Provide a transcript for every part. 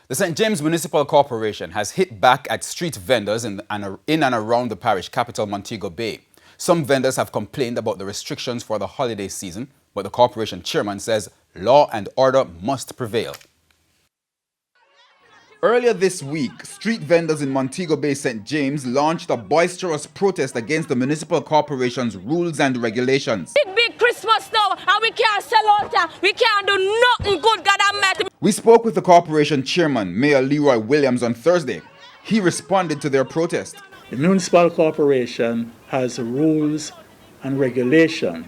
The St. James Municipal Corporation has hit back at street vendors in and around the parish capital, Montego Bay. Some vendors have complained about the restrictions for the holiday season, but the corporation chairman says law and order must prevail. Earlier this week, street vendors in Montego Bay, St. James launched a boisterous protest against the municipal corporation's rules and regulations. Big Christmas now, and we can't sell out. We can't do nothing good, God Almighty. We spoke with the corporation chairman, Mayor Leroy Williams, on Thursday. He responded to their protest. The municipal corporation has rules and regulation,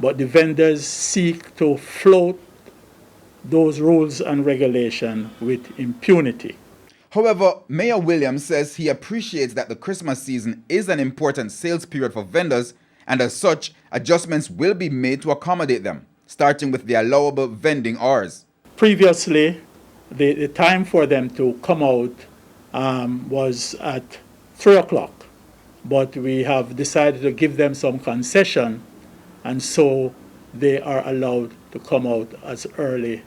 but the vendors seek to float those rules and regulation with impunity. However, Mayor Williams says he appreciates that the Christmas season is an important sales period for vendors, and as such, adjustments will be made to accommodate them, starting with the allowable vending hours. Previously, the time for them to come out was at 3 o'clock, but we have decided to give them some concession, and so they are allowed to come out as early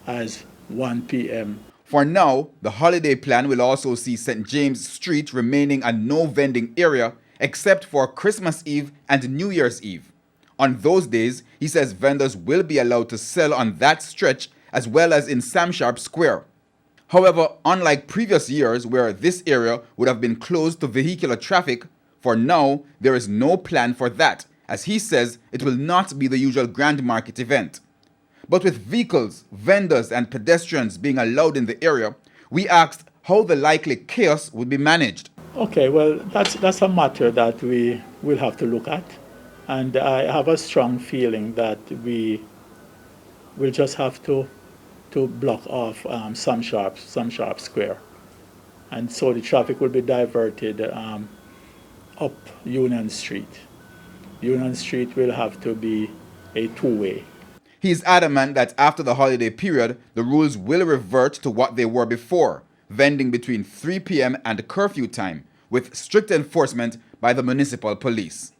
as 1 p.m. For now, the holiday plan will also see St. James Street remaining a no vending area except for Christmas Eve and New Year's Eve. On those days, he says vendors will be allowed to sell on that stretch as well as in Sam Sharp Square. However, unlike previous years where this area would have been closed to vehicular traffic, for now there is no plan for that, as he says it will not be the usual Grand Market event. But with vehicles, vendors and pedestrians being allowed in the area, we asked how the likely chaos would be managed. Okay, well, that's a matter that we will have to look at. And I have a strong feeling that we will just have to block off Sam Sharp Square. And so the traffic will be diverted up Union Street. Union Street will have to be a two-way. He is adamant that after the holiday period, the rules will revert to what they were before, vending between 3 p.m. and curfew time, with strict enforcement by the municipal police.